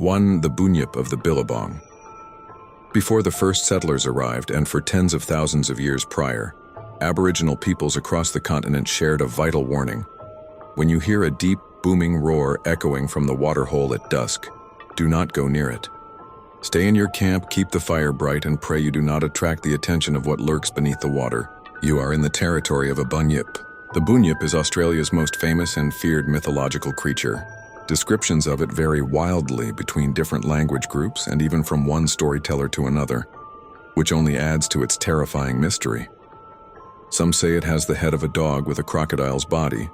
1. The Bunyip of the Billabong. Before the first settlers arrived, and for tens of thousands of years prior, Aboriginal peoples across the continent shared a vital warning. When you hear a deep, booming roar echoing from the waterhole at dusk, do not go near it. Stay in your camp, keep the fire bright, and pray you do not attract the attention of what lurks beneath the water. You are in the territory of a Bunyip. The Bunyip is Australia's most famous and feared mythological creature. Descriptions of it vary wildly between different language groups and even from one storyteller to another, which only adds to its terrifying mystery. Some say it has the head of a dog with a crocodile's body,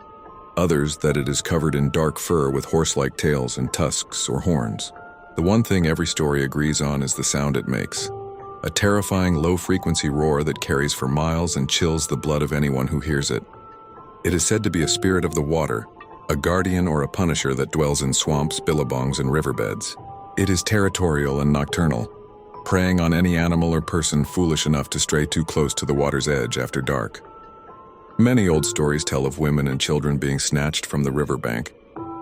others that it is covered in dark fur with horse-like tails and tusks or horns. The one thing every story agrees on is the sound it makes, a terrifying low-frequency roar that carries for miles and chills the blood of anyone who hears it. It is said to be a spirit of the water, a guardian or a punisher that dwells in swamps, billabongs, and riverbeds. It is territorial and nocturnal, preying on any animal or person foolish enough to stray too close to the water's edge after dark. Many old stories tell of women and children being snatched from the riverbank,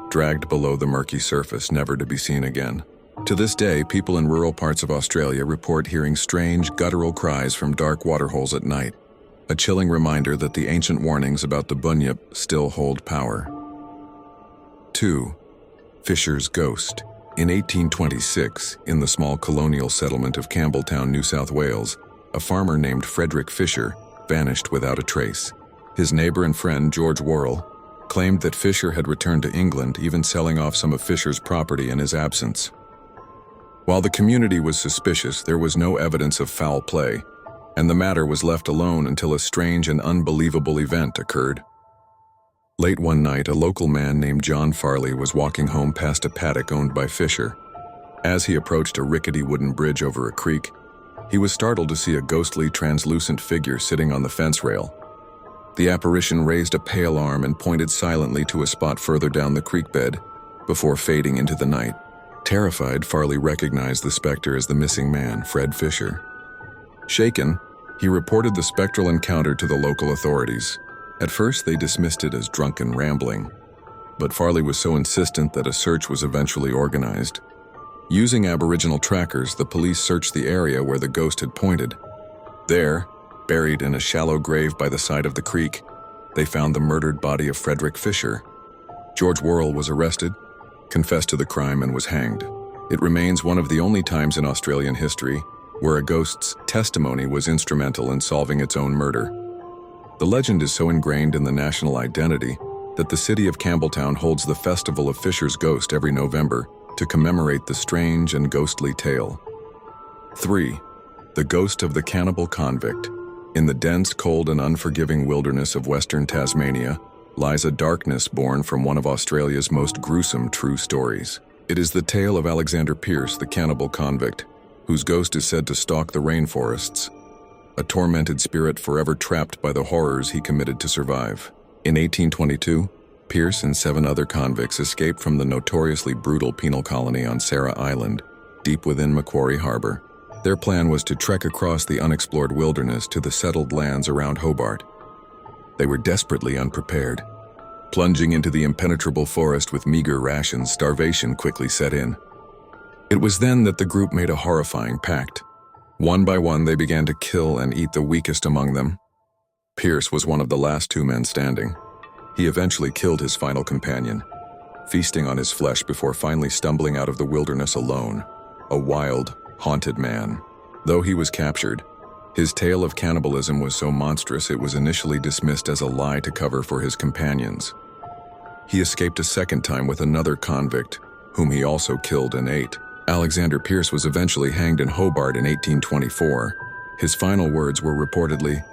dragged below the murky surface, never to be seen again. To this day, people in rural parts of Australia report hearing strange, guttural cries from dark waterholes at night, a chilling reminder that the ancient warnings about the Bunyip still hold power. 2. Fisher's Ghost. In 1826, in the small colonial settlement of Campbelltown, New South Wales, a farmer named Frederick Fisher vanished without a trace. His neighbor and friend, George Worrell, claimed that Fisher had returned to England, even selling off some of Fisher's property in his absence. While the community was suspicious, there was no evidence of foul play, and the matter was left alone until a strange and unbelievable event occurred. Late one night, a local man named John Farley was walking home past a paddock owned by Fisher. As he approached a rickety wooden bridge over a creek, he was startled to see a ghostly, translucent figure sitting on the fence rail. The apparition raised a pale arm and pointed silently to a spot further down the creek bed before fading into the night. Terrified, Farley recognized the specter as the missing man, Fred Fisher. Shaken, he reported the spectral encounter to the local authorities. At first, they dismissed it as drunken rambling, but Farley was so insistent that a search was eventually organized. Using Aboriginal trackers, the police searched the area where the ghost had pointed. There, buried in a shallow grave by the side of the creek, they found the murdered body of Frederick Fisher. George Worrell was arrested, confessed to the crime, and was hanged. It remains one of the only times in Australian history where a ghost's testimony was instrumental in solving its own murder. The legend is so ingrained in the national identity that the city of Campbelltown holds the Festival of Fisher's Ghost every November to commemorate the strange and ghostly tale. 3. The Ghost of the Cannibal Convict. In the dense, cold, and unforgiving wilderness of western Tasmania lies a darkness born from one of Australia's most gruesome true stories. It is the tale of Alexander Pearce, the cannibal convict, whose ghost is said to stalk the rainforests, a tormented spirit forever trapped by the horrors he committed to survive. In 1822, Pearce and 7 other convicts escaped from the notoriously brutal penal colony on Sarah Island, deep within Macquarie Harbour. Their plan was to trek across the unexplored wilderness to the settled lands around Hobart. They were desperately unprepared. Plunging into the impenetrable forest with meager rations, starvation quickly set in. It was then that the group made a horrifying pact. One by one, they began to kill and eat the weakest among them. Pearce was one of the last 2 men standing. He eventually killed his final companion, feasting on his flesh before finally stumbling out of the wilderness alone, a wild, haunted man. Though he was captured, his tale of cannibalism was so monstrous it was initially dismissed as a lie to cover for his companions. He escaped a second time with another convict, whom he also killed and ate. Alexander Pearce was eventually hanged in Hobart in 1824. His final words were reportedly,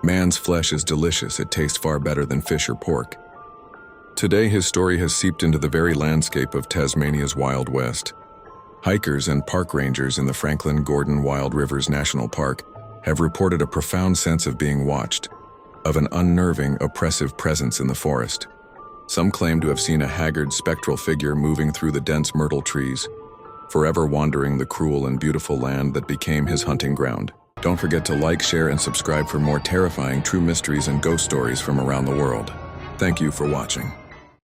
"Man's flesh is delicious, it tastes far better than fish or pork." Today, his story has seeped into the very landscape of Tasmania's Wild West. Hikers and park rangers in the Franklin Gordon Wild Rivers National Park have reported a profound sense of being watched, of an unnerving, oppressive presence in the forest. Some claim to have seen a haggard, spectral figure moving through the dense myrtle trees, forever wandering the cruel and beautiful land that became his hunting ground. Don't forget to like, share, and subscribe for more terrifying true mysteries and ghost stories from around the world. Thank you for watching.